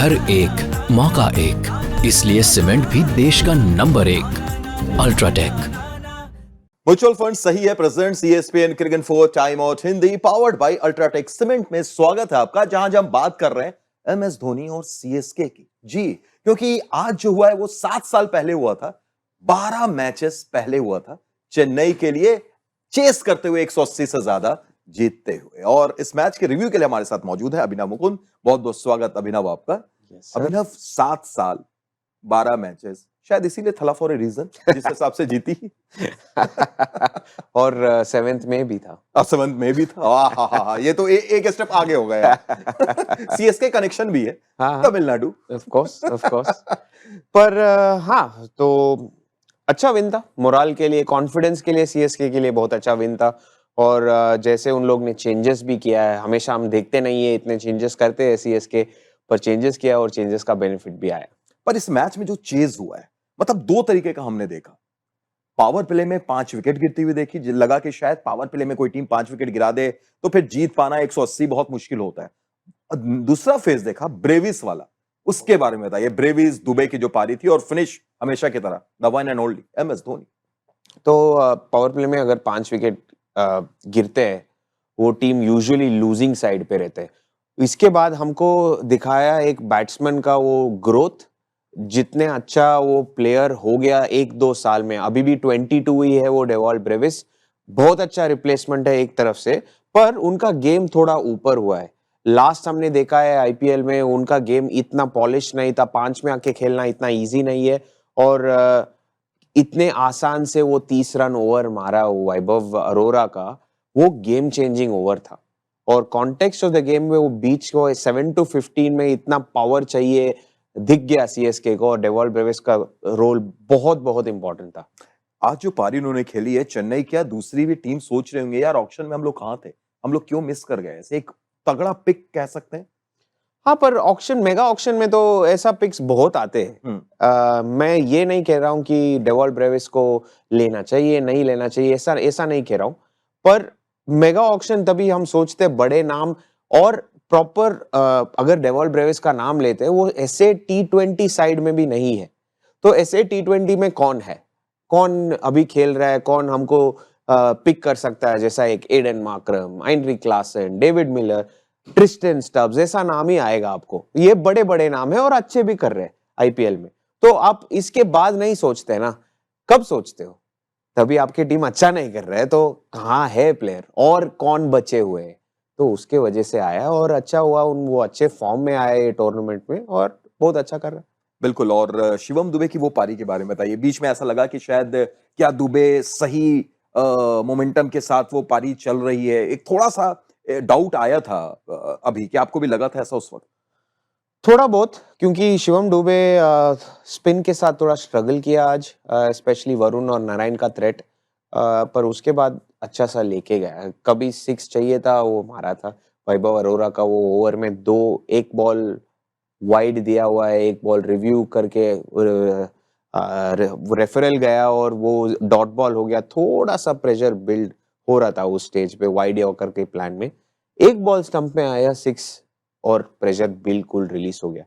घर एक, मौका एक, इसलिए सीमेंट भी देश का नंबर 1, अल्ट्राटेक। म्यूचुअल फंड सही है present ESPN cricket for time out Hindi powered by UltraTech cement में स्वागत है आपका, जहां हम बात कर रहे हैं MS धोनी और CSK की। जी, क्योंकि आज जो हुआ है वो 7 साल पहले हुआ था, 12 मैचेस पहले हुआ था, चेन्नई के लिए चेस करते हुए 180 से ज्यादा जीतते हुए। और इस मैच के रिव्यू के लिए हमारे साथ मौजूद है अभिनव मुकुंद। बहुत बहुत स्वागत अभिनव आपका। अभिनव, 7 साल 12 मैचेस, शायद इसीलिए थला फॉर ए रीजन जिस हिसाब से जीती और 7th में भी था। 7th में भी था। हाँ, ये तो एक स्टेप आगे हो गया। CSK कनेक्शन भी है, तमिलनाडु। Of course. पर हाँ, तो अच्छा विन था, मोरल के लिए, कॉन्फिडेंस के लिए, CSK के लिए बहुत अच्छा विन था। और जैसे उन लोग ने चेंजेस भी किया है, हमेशा हम देखते नहीं है इतने चेंजेस करते हैं CSK, पर चेंजेस किया और चेंजेस का बेनिफिट भी आया। पर इस मैच में जो चेज हुआ है, मतलब 2 तरीके का हमने देखा। पावर प्ले में 5 विकेट गिरती हुई देखी, लगा कि शायद पावर प्ले में कोई टीम 5 विकेट गिरा दे तो फिर जीत पाना 180 बहुत मुश्किल होता है। दूसरा फेज देखा ब्रेविस वाला, उसके बारे में बताइए। ब्रेविस, दुबे की जो पारी थी और फिनिश हमेशा की तरह the one and only MS Dhoni. तो पावर प्ले में अगर 5 विकेट गिरते हैं, वो टीम यूजुअली लूजिंग साइड पे रहते हैं। इसके बाद हमको दिखाया एक बैट्समैन का वो ग्रोथ, जितने अच्छा वो प्लेयर हो गया 1-2 साल में। अभी भी 22 ही है वो डेवॉल्ट ब्रेविस, बहुत अच्छा रिप्लेसमेंट है एक तरफ से, पर उनका गेम थोड़ा ऊपर हुआ है। लास्ट हमने देखा है IPL में उनका गेम इतना पॉलिश नहीं था, 5 में आके खेलना इतना इजी नहीं है। और इतने आसान से वो 30 रन ओवर मारा वैभव अरोरा का, वो गेम चेंजिंग ओवर था। और कॉन्टेक्स्ट ऑफ द गेम में वो बीच को 7 to 15 में इतना पावर चाहिए दिख गया CSK को, और डेवॉल्ट ब्रेविस का रोल बहुत बहुत इंपॉर्टेंट था। आज जो पारी उन्होंने खेली है चेन्नई, क्या दूसरी भी टीम सोच रहे होंगे यार ऑक्शन में हम लोग कहां थे, हम लोग क्यों मिस कर गए? ऐसे एक तगड़ा पिक कह सकते हैं। हाँ, पर ऑक्शन, मेगा ऑक्शन में तो ऐसा पिक्स बहुत आते हैं। मैं ये नहीं कह रहा हूँ कि डेवॉल्ट ब्रेविस को लेना चाहिए, नहीं लेना चाहिए, ऐसा नहीं कह रहा हूँ। पर मेगा ऑक्शन तभी हम सोचते हैं बड़े नाम, और प्रॉपर अगर डेवॉल्ट ब्रेविस का नाम लेते हैं, वो ऐसे T20 साइड में भी नहीं है। तो ऐसे T20 में कौन है, कौन अभी खेल रहा है, कौन हमको पिक कर सकता है, जैसा एक Aiden Markram, Heinrich Klaasen, David Miller, Tristan Stubbs, ऐसा नाम ही आएगा आपको। ये बड़े बड़े नाम है और अच्छे भी कर रहे हैं IPL में। तो आप इसके बाद नहीं सोचते ना, कब सोचते हो? तभी आपकी टीम अच्छा नहीं कर रहा है, तो कहाँ है प्लेयर और कौन बचे हुए हैं, तो उसके वजह से आया। और अच्छा हुआ वो अच्छे फॉर्म में आए ये टूर्नामेंट में, और बहुत अच्छा कर रहा है। बिल्कुल। और शिवम दुबे की वो पारी के बारे में बताइए। बीच में ऐसा लगा कि शायद क्या दुबे सही मोमेंटम के साथ वो पारी चल रही है, एक थोड़ा सा डाउट आया था अभी, क्या आपको भी लगा था ऐसा उस वक्त? थोड़ा बहुत, क्योंकि शिवम दुबे स्पिन के साथ थोड़ा स्ट्रगल किया आज, स्पेशली वरुण और नारायण का थ्रेट, पर उसके बाद अच्छा सा लेके गया। कभी 6 चाहिए था, वो मारा था। वैभव अरोरा का वो ओवर में एक बॉल वाइड दिया हुआ है, एक बॉल रिव्यू करके रेफरल गया और वो डॉट बॉल हो गया। थोड़ा सा प्रेशर बिल्ड हो रहा था उस स्टेज पे वाइड यॉर्कर के प्लान में। एक बॉल स्टंप में आया 6 और प्रेशर बिल्कुल रिलीज हो गया।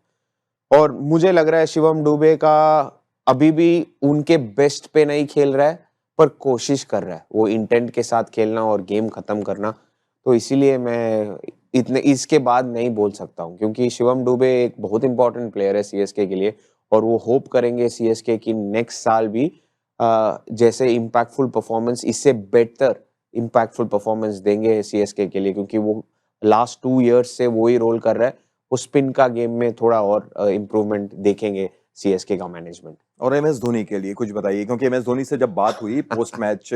और मुझे लग रहा है शिवम दुबे का अभी भी उनके बेस्ट पे नहीं खेल रहा है, पर कोशिश कर रहा है वो इंटेंट के साथ खेलना और गेम खत्म करना। तो इसीलिए मैं इतने इसके बाद नहीं बोल सकता हूँ, क्योंकि शिवम दुबे एक बहुत इंपॉर्टेंट प्लेयर है CSK के लिए, और वो होप करेंगे CSK की नेक्स्ट साल भी जैसे इम्पैक्टफुल परफॉर्मेंस, इससे बेटर इम्पैक्टफुल परफॉर्मेंस देंगे CSK के लिए, क्योंकि वो लास्ट 2 इयर्स से वही रोल कर रहा है। वो स्पिन का गेम में थोड़ा और इम्प्रूवमेंट देखेंगे CSK का मैनेजमेंट। और MS धोनी के लिए कुछ बताइए, क्योंकि MS धोनी से जब बात हुई पोस्ट मैच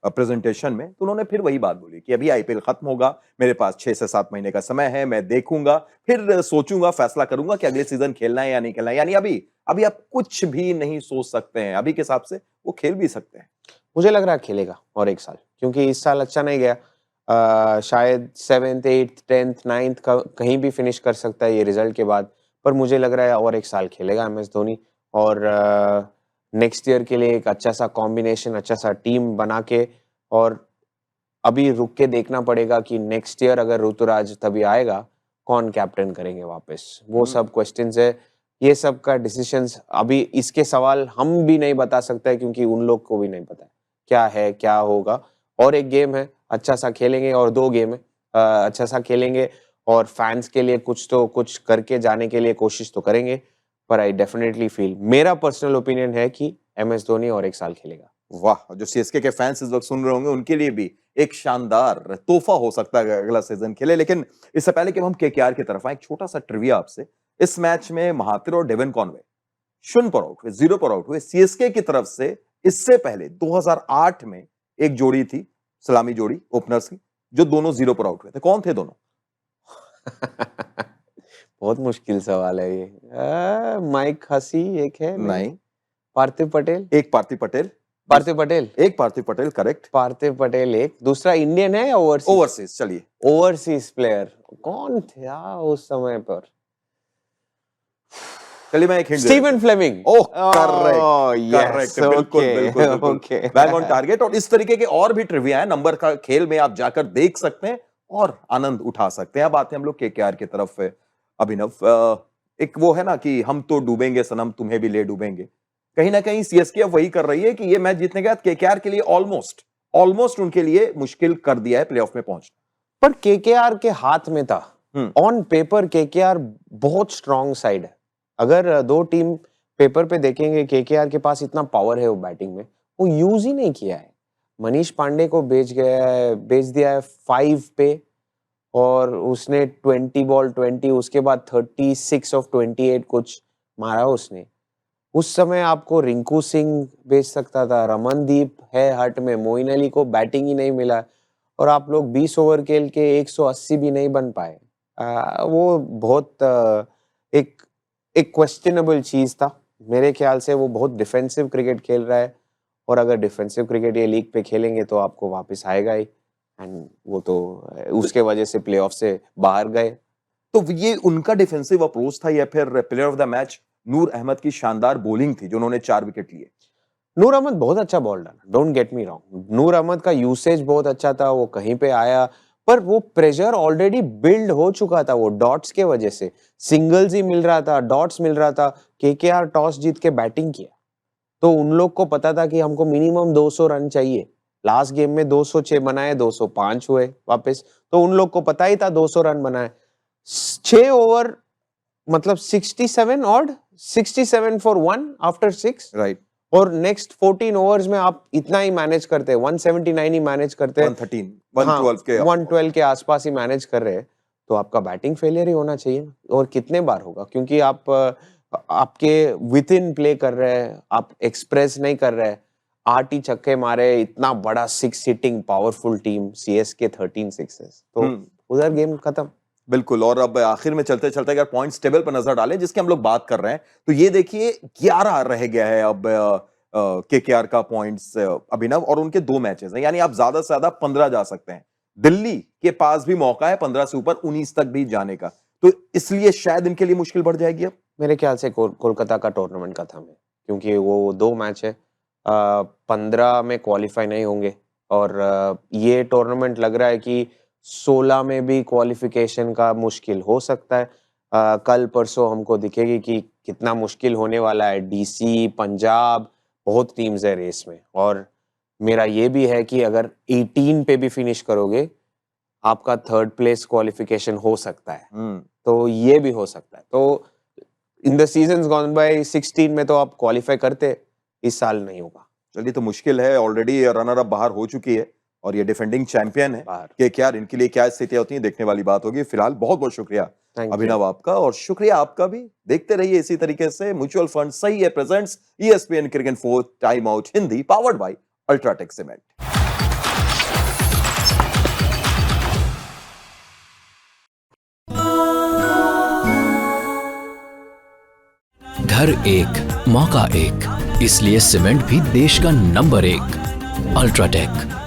प्रेजेंटेशन में, तो उन्होंने फिर वही बात बोली कि अभी IPL खत्म होगा, मेरे पास 6 से 7 महीने का समय है, मैं देखूंगा, फिर सोचूंगा, फैसला करूंगा कि अगले सीजन खेलना है या नहीं खेलना है। यानी अभी आप कुछ भी नहीं सोच सकते हैं, अभी के हिसाब से वो खेल भी सकते हैं। मुझे लग रहा है खेलेगा और 1 साल, क्योंकि इस साल अच्छा नहीं गया। शायद 7th 8th 10th 9th का कहीं भी फिनिश कर सकता है ये रिजल्ट के बाद, पर मुझे लग रहा है और 1 साल खेलेगा MS धोनी। और नेक्स्ट ईयर के लिए एक अच्छा सा कॉम्बिनेशन, अच्छा सा टीम बना के, और अभी रुक के देखना पड़ेगा कि नेक्स्ट ईयर अगर ऋतुराज तभी आएगा कौन कैप्टन करेंगे वापस, वो सब क्वेश्चंस है। ये सब का डिसीजंस अभी इसके सवाल हम भी नहीं बता सकते क्योंकि उन लोग को भी नहीं पता क्या है क्या होगा। और एक गेम है, अच्छा सा खेलेंगे, और 2 गेम है, अच्छा सा खेलेंगे और फैंस के लिए कुछ करके जाने के लिए कोशिश तो करेंगे। पर आई डेफिनेटली फील, मेरा पर्सनल ओपिनियन है कि MS धोनी और 1 साल खेलेगा। वाह, जो सीएसके के फैंस इस वक्त सुन रहे होंगे उनके लिए भी एक शानदार तोहफा हो सकता है अगला सीजन खेले। लेकिन इससे पहले कि हम केकेआर की तरफ आए, एक छोटा सा ट्रिविया आपसे। इस मैच में महातिर और डेविन कॉनवे 0 पर आउट हुए, 0 पर आउट हुए। सीएसके की तरफ से इससे पहले 2008 में एक जोड़ी थी, सलामी जोड़ी ओपनर्स की, जो दोनों 0 पर आउट हुए थे। कौन थे दोनों? बहुत मुश्किल सवाल है ये। माइक हसी एक है, नहीं। पार्थिव पटेल? एक पार्थिव पटेल। पार्थिव पटेल? एक पार्थिव पटेल, करेक्ट। पार्थिव पटेल एक, दूसरा इंडियन है या ओवरसीज? ओवरसीज। चलिए, ओवरसीज प्लेयर कौन था उस समय पर? चलिए मैं एक हिंट स्टीवन फ्लेमिंग। ओह, करेक्ट, करेक्ट, बिल्कुल, बिल्कुल, बिल्कुल, ओके। Back on target. और इस तरीके के और भी ट्रिविया है, नंबर का खेल में आप जाकर देख सकते हैं और आनंद उठा सकते हैं। अब आते हैं हम लोग केकेआर की तरफ। अभिनव, एक वो है ना कि हम तो डूबेंगे सनम, तुम्हें भी ले डूबेंगे। कहीं ना कहीं सीएसके अब वही कर रही है कि ये मैच जीतने के बाद केकेआर के लिए ऑलमोस्ट उनके लिए मुश्किल कर दिया है प्लेऑफ में पहुंचना। पर केकेआर के हाथ में था। ऑन पेपर केकेआर बहुत स्ट्रॉन्ग साइड है। अगर 2 टीम पेपर पे देखेंगे, केकेआर के पास इतना पावर है वो बैटिंग में, वो यूज ही नहीं किया है। मनीष पांडे को बेच दिया है 5 पे, और उसने 20 बॉल 20, उसके बाद 36 ऑफ 28 कुछ मारा उसने। उस समय आपको रिंकू सिंह बेच सकता था, रमनदीप है हट में, मोइन अली को बैटिंग ही नहीं मिला, और आप लोग 20 ओवर खेल के 180 भी नहीं बन पाए। वो बहुत एक क्वेश्चनेबल चीज था मेरे ख्याल से। वो बहुत डिफेंसिव क्रिकेट खेल रहा है, और अगर डिफेंसिव क्रिकेट ये लीग पे खेलेंगे तो आपको वापस आएगा ही, एंड वो तो उसके वजह से प्लेऑफ से बाहर गए। तो ये उनका डिफेंसिव अप्रोच था या फिर प्लेयर ऑफ द मैच नूर अहमद की शानदार बॉलिंग थी जो उन्होंने 4 विकेट लिए? नूर अहमद बहुत अच्छा बॉल डाला, डोंट गेट मी रॉन्ग। नूर अहमद का यूसेज बहुत अच्छा था, वो कहीं पे आया, पर वो प्रेशर ऑलरेडी बिल्ड हो चुका था। वो डॉट्स के वजह से सिंगल्स ही मिल रहा था, डॉट्स मिल रहा था। केकेआर टॉस जीत के बैटिंग किया, तो उन लोग को पता था कि हमको मिनिमम 200 रन चाहिए। लास्ट गेम में 206 बनाए, 205 हुए वापस, तो उन लोग को पता ही था 200 रन बनाए। 6 ओवर मतलब 67 ऑड, 67 फॉर 1 आफ्टर 6, राइट। और नेक्स्ट 14 ओवर्स में आप इतना ही मैनेज करते हैं, 179 ही मैनेज करते हैं, 112 के आसपास ही मैनेज कर रहे हैं, तो आपका बैटिंग फेलियर ही होना चाहिए। और कितने बार होगा, क्योंकि आपके विद इन प्ले कर रहे हैं, आप एक्सप्रेस नहीं कर रहे हैं। 8 ही छक्के मारे, इतना बड़ा 6 hitting powerful team CSK 13 sixes, तो उधर गेम खत्म। बिल्कुल। और अब आखिर में चलते चलते अगर पॉइंट्स टेबल पर नजर डालें जिसकी हम लोग बात कर रहे हैं, तो ये देखिए 11 रह गया है अब केकेआर का पॉइंट्स अभिनव, और उनके 2 मैचेस हैं, यानी आप ज्यादा से ज्यादा 15 जा सकते हैं। दिल्ली के पास भी मौका है 15 से ऊपर 19 तक भी जाने का, तो इसलिए शायद इनके लिए मुश्किल बढ़ जाएगी। अब मेरे ख्याल से कोलकाता का टूर्नामेंट खत्म है, क्योंकि वो 2 मैच है, 15 में क्वालिफाई नहीं होंगे, और ये टूर्नामेंट लग रहा है कि 16 में भी क्वालिफिकेशन का मुश्किल हो सकता है। कल परसों हमको दिखेगी कि कितना मुश्किल होने वाला है। डीसी, पंजाब, बहुत टीम्स है रेस में, और मेरा ये भी है कि अगर 18 पे भी फिनिश करोगे, आपका 3rd प्लेस क्वालिफिकेशन हो सकता है, तो ये भी हो सकता है। तो in the seasons gone by 16 में तो आप क्वालिफाई करते, इस साल नहीं होगा। चलिए, तो मुश्किल है। ऑलरेडी रनर अप बाहर हो चुकी है और ये डिफेंडिंग चैंपियन है केकेआर, इनके लिए क्या स्थितियां होती हैं देखने वाली बात होगी। फिलहाल बहुत बहुत शुक्रिया अभिनव आपका, और शुक्रिया आपका भी। देखते रहिए इसी तरीके से। म्यूचुअल फंड सही है presents ESPN cricket 4 time out Hindi, powered by UltraTech cement. घर एक, मौका एक, इसलिए सीमेंट भी देश का नंबर 1 अल्ट्राटेक।